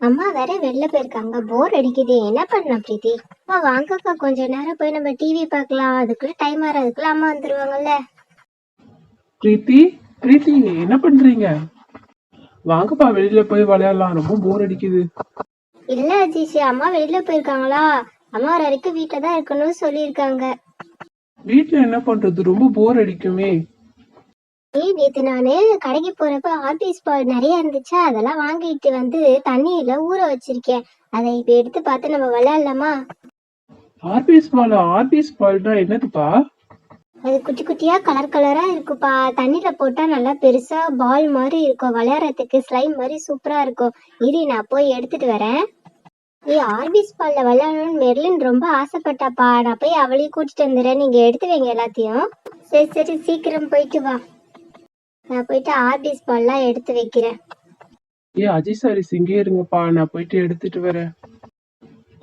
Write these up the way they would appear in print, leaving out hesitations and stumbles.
அம்மா வேற வெளில போயிருக்காங்க, போர் அடிக்குது. என்ன பண்ணலாம் பிரீத்தி? அம்மா வாங்கக்கா, கொஞ்ச நேரம் போய் நம்ம டிவி பார்க்கலாம். அதுக்குள்ள டைம் ஆறதுக்குள்ள அம்மா வந்துருவாங்கல்ல. பிரீத்தி, பிரீத்தி என்ன பண்றீங்க? வாங்கப்பா வெளியில போய் விளையாடலாம், ரொம்ப போர் அடிக்குது. இல்ல அஜிஷ், அம்மா வெளியில போயிருக்காங்களா? அம்மா வர வரைக்கும் வீட்டுல தான் இருக்கணும்னு சொல்லியிருக்காங்க. வீட்டுல என்ன பண்றது, ரொம்ப போர் அடிக்குமே. நேத்து நானு கடைக்கு போறப்ப ஆர்பிஸ் பால் நிறைய இருந்துச்சா, அதெல்லாம் வாங்கிட்டு வந்து தண்ணியில ஊற வச்சிருக்கேன். அதை இப்ப எடுத்து பார்த்து நம்ம விளையாடலாமா? ஆர்பிஎஸ் பால்னா என்னதுப்பா? அது குட்டி குட்டியா கலர் கலரா இருக்குப்பா. தண்ணியில போட்டா நல்லா பெருசா பால் மாதிரி இருக்கும், விளையாடுறதுக்கு ஸ்லைம் மாதிரி சூப்பரா இருக்கும். இரு, நான் போய் எடுத்துட்டு வரேன். ஆர்பிஸ் பால்ல விளையாடணும்னு மெர்லின் ரொம்ப ஆசைப்பட்டாப்பா. நான் போய் அவளையும் கூட்டிட்டு வந்துடுறேன், நீங்க எடுத்து வைங்க எல்லாத்தையும். சரி சரி, சீக்கிரம் போயிட்டு வா. நான் போயிட்டு ஆர்பிஸ் பால்லாம் எடுத்து வைக்கிறேன். அஜய் சாரி, இங்கே இருங்கப்பா, நான் போயிட்டு எடுத்துட்டு வரேன்.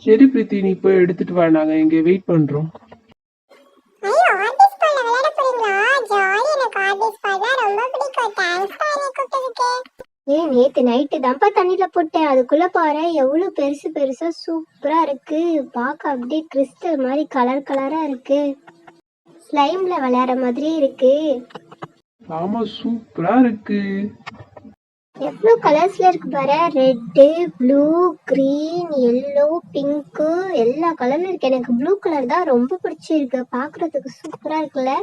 சரி பிரீத்தி, நீ போய் எடுத்துட்டு வா, நாங்க இங்க வெயிட் பண்றோம். நேத்து நைட்டு தான்ப்பா தண்ணியில போட்டேன், அதுக்குள்ள பாரு எவ்வளவு பெருசு பெருசா சூப்பரா இருக்கு. பார்க்க அப்படியே கிறிஸ்டல் மாதிரி கலர் கலரா இருக்கு, ஸ்லைம்ல விளையாடுற மாதிரி இருக்கு. ஆமா, சூப்பரா இருக்கு. எவ்வளவு கலர்ஸ்ல இருக்கு பாரு, red, blue, green, yellow, pink, எல்லா கலர்ல இருக்கு. எனக்கு ப்ளூ கலர் தான் ரொம்ப பிடிச்சிருக்கு, பாக்குறதுக்கு சூப்பரா இருக்குல்ல.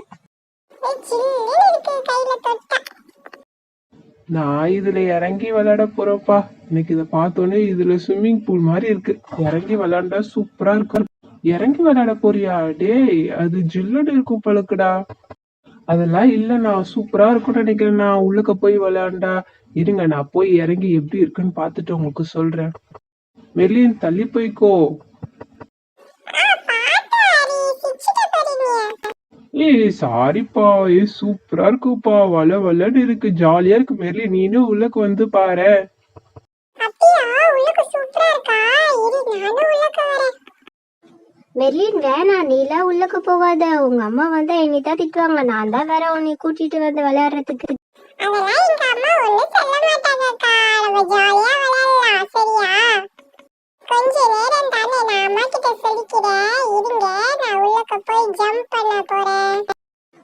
நான் இதுல இறங்கி விளையாட போறேன்ப்பா. எனக்கு இதை பார்த்தோன்னே இதுல ஸ்விம்மிங் பூல் மாதிரி இருக்கு, இறங்கி விளையாண்டா சூப்பரா இருக்கும். இறங்கி விளையாட போறியா? டேய், அது ஜில்லுன்னு இருக்கும் பழுக்குடா. அதெல்லாம் இல்ல, நான் சூப்பரா இருக்கும்னு நினைக்கிறேன். நான் உள்ளக்க போய் விளையாண்டா. இருங்க, நான் போய் இறங்கி எப்படி இருக்குன்னு பார்த்துட்டு உங்களுக்கு சொல்றேன். மெர்லின், தள்ளி போய்க்கோ. ஏய் சாரிப்பா, சூப்பரா இருக்குப்பா, வள வளன்னு இருக்கு, ஜாலியா இருக்கு. மெர்லின், நீனும் உள்ளக்கு வந்து பாரு. மெர்லின் வேணாம், நீலாம் உள்ளக்க போகாத. உங்க அம்மா வந்தா என்னைத்தான் திட்டுவாங்க. நான் தான் வேற உன்னை கூட்டிட்டு வந்து விளையாடுறதுக்கு. கொஞ்ச நேரம் தானே, நான் அம்மா கிட்ட சொல்லிக்கிறேன். இருங்க, நான் உள்ளக்க போய் ஜம்ப் பண்ண போறேன்.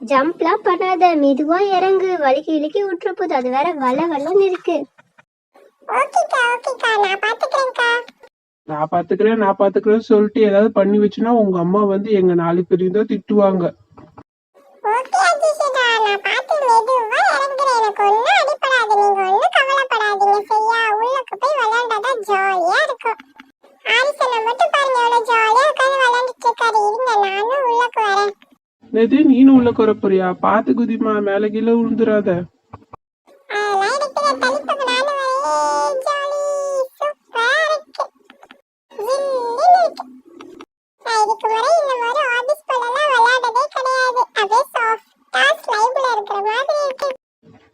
ஜம்ப்லாம் பண்ணாத, மெதுவா இறங்கு, வலிக்கு இழுக்கி விட்டுற போது. அது வேற வள வளன்னு இருக்கு. ஓகேக்கா ஓகேக்கா, நான் பாத்துக்கிறேன்க்கா. நான் பாத்துக்கிறேன் சொல்லிட்டு ஏதாவது பண்ணி வச்சுன்னா உங்க அம்மா வந்து எங்க 4 பேரையும் தான் திட்டுவாங்க. ஓகே அஜிஷா, நான் பாத்து மெதுவா இறங்குறேன். எனக்கு ஒண்ணும் அடிபடாது, நீங்க ஒண்ணும் கவலைப்படாதீங்க சரியா? உள்ளக்க போய் விளையாண்டாதான் ஜாலியா இருக்கும். ஆரிசனை மட்டும் பாருங்க, எவ்வளவு ஜாலியா உட்காந்து விளையாண்டுட்டு இருக்காரு. இருங்க, நானும் உள்ளக்கு வரேன். நீனும் உள்ளக்க வர போறியா? பாத்து குதிமா, மேல கீழே விழுந்துராத.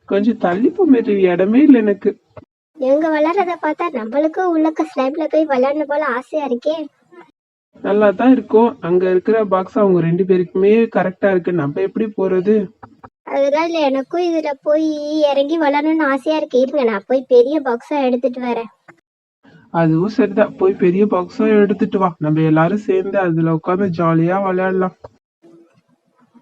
கொஞ்சம் தள்ளிப்போ மேரி, இடமே இல்லை எனக்கு. இவங்க விளையாடுறத பார்த்தா நம்மளுக்கு உள்ளக்க ஸ்லைப்ல போய் விளையாடணும் போல ஆசையா இருக்கே. நல்லா தான் இருக்கும், அங்க இருக்கிற பாக்ஸ் அவங்க 2 பேருக்குமே கரெக்டா இருக்கு. நம்ம எப்படி போறது? அதுதான் இல்ல, எனக்கும் இதுல போய் இறங்கி விளையாடணும்னு ஆசையா இருக்கு. இருங்க, நான் போய் பெரிய பாக்ஸா எடுத்துட்டு வரேன். அதுவும் சரிதான், போய் பெரிய பாக்ஸா எடுத்துட்டு வா, நம்ம எல்லாரும் சேர்ந்து அதுல உட்காந்து ஜாலியா விளையாடலாம்.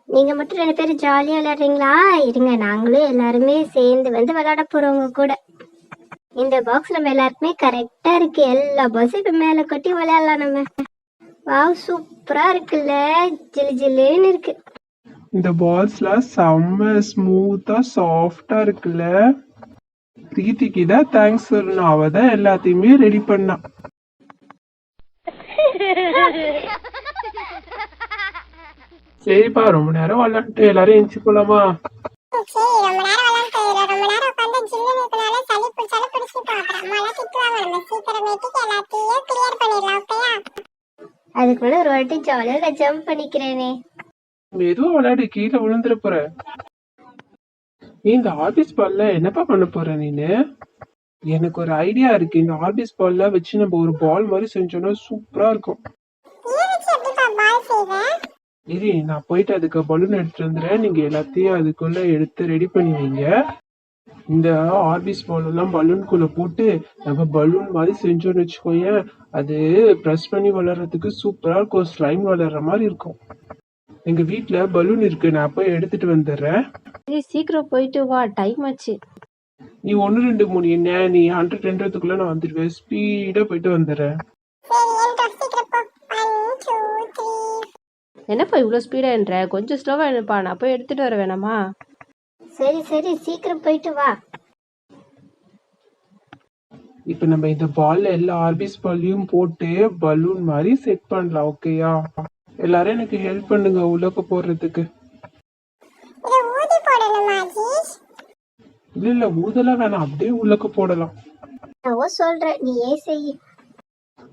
நீங்க மட்டும் 2 பேரும் ஜாலியா விளையாடுறீங்களா? இருங்க, நாங்களும் எல்லாருமே சேர்ந்து வந்து விளையாட போறவங்க கூட. இந்த பாக்ஸ் நம்ம எல்லாருக்குமே கரெக்டா இருக்கு. எல்லா பாக்ஸும் இப்ப மேல கொட்டி விளையாடலாம் நம்ம. வாவ், சூப்பரா இருக்குல்ல, ஜிலு ஜிலுன்னு இருக்கு. இந்த பால்ஸ்லாம் செம்ம ஸ்மூத்தா சாஃப்டா இருக்குல்ல. பிரீத்திக்கு தான் தேங்க்ஸ் சொல்லணும், அவ தான் எல்லாத்தையுமே ரெடி பண்ணா. சரிப்பா, ரொம்ப நேரம் விளையாண்டு எல்லாரும் எஞ்சி போலாமா? அதுக்குள்ள ஒரு வாட்டி ஜாலியா ஜம்ப் பண்ணிக்கிறேனே. மெதுவா விளையாடு, கீழே விழுந்துட போற. இந்த ஆர்பிஸ் பால்ல என்னப்பா பண்ண போற நீனு? எனக்கு ஒரு ஐடியா இருக்கு. இந்த ஆர்பிஸ் பால்ல வச்சு நம்ம ஒரு பால் மாதிரி செஞ்சோம்னா சூப்பரா இருக்கும். இது நான் போயிட்டு அதுக்கு பலூன் எடுத்துட்டு வந்துடுறேன், நீங்க எல்லாத்தையும் அதுக்குள்ள எடுத்து ரெடி பண்ணி வைங்க. இந்த ஆர்பிஸ் பால் எல்லாம் பலூனுக்குள்ள போட்டு நம்ம பலூன் மாதிரி செஞ்சோம்னு வச்சுக்கோயேன், அது ப்ரெஸ் பண்ணி வளர்றதுக்கு சூப்பரா இருக்கும். ஸ்லைம் வளர்ற மாதிரி இருக்கும். எங்க வீட்ல பலூன் இருக்கு, நான் போய் எடுத்துட்டு வந்துடுறேன். சரி சீக்கிரம் போயிட்டு வா, டைம் ஆச்சு. நீ 1 2 3 என்ன, நீ 100 நான் வந்துடுவேன். ஸ்பீடா போயிட்டு வந்துடுறேன். என்னப்பா இவ்வளோ ஸ்பீடாக என்ற, கொஞ்சம் ஸ்லோவாக என்னப்பா, நான் போய் எடுத்துட்டு வர வேணாமா? சரி சரி சீக்கிரம் போயிட்டு வா. இப்ப நம்ம இந்த பால்ல எல்லா ஆர்பிஸ் பால்லையும் போட்டு பலூன் மாதிரி செட் பண்ணலாம். ஓகேயா? எல்லாரும் எனக்கு ஹெல்ப் பண்ணுங்க உள்ளக்க போடுறதுக்கு. இல்ல ஊதலாம் வேணாம், அப்படியே உள்ளக்க போடலாம். நான் சொல்றேன், நீ ஏன் செய்.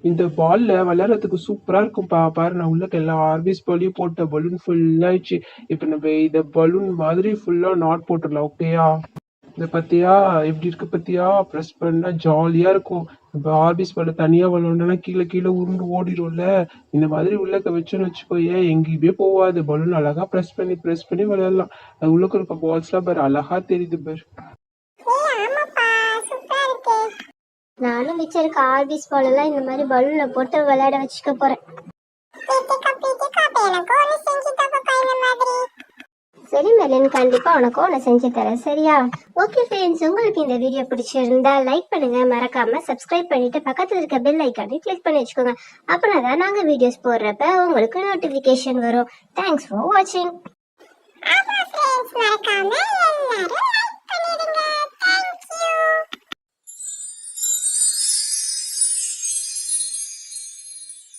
இந்த பால்ல விளையாடுறதுக்கு சூப்பரா இருக்கும். பாரு, நான் உள்ளக்க எல்லா ஆர்பிஸ் பாலையும் போட்ட பலூன் ஃபுல் ஆயிடுச்சு. இப்ப நம்ம இத பலூன் மாதிரி ஃபுல்லா நாட் போட்டுடலாம். ஓகேயா? இத பத்தியா எப்படி இருக்கு பத்தியா? ப்ரெஸ் பண்ணா ஜாலியா இருக்கும். இப்ப ஆர்பிஸ் பால் தனியா விளையாண்டோம்னா கீழே கீழே உருண்டு ஓடிடும்ல. இந்த மாதிரி உள்ளக்க வச்சோன்னு வச்சுக்கோயே, எங்கேயுமே போவாது. பலூன் அழகா ப்ரெஸ் பண்ணி விளையாடலாம். அது உள்ளக்க இருக்க பால்ஸ் எல்லாம் பாரு, அழகா தெரியுது பாரு. நானும் மிச்சம் இருக்க ஆர்பிஸ் பால் எல்லாம் இந்த மாதிரி பலூன்ல போட்டு விளையாட வச்சுக்க போறேன். சரி மெலின், கண்டிப்பா உனக்கும் ஒன்று செஞ்சு தரேன், சரியா? ஓகே ஃப்ரெண்ட்ஸ், உங்களுக்கு இந்த வீடியோ பிடிச்சிருந்தா லைக் பண்ணுங்க, மறக்காம சப்ஸ்கிரைப் பண்ணிட்டு பக்கத்துல இருக்க பெல் ஐக்கானை கிளிக் பண்ணி வச்சுக்கோங்க. அப்படின்னா தான் நாங்க வீடியோஸ் போடுறப்ப உங்களுக்கு நோட்டிபிகேஷன் வரும். தேங்க்ஸ் ஃபார் வாட்சிங்.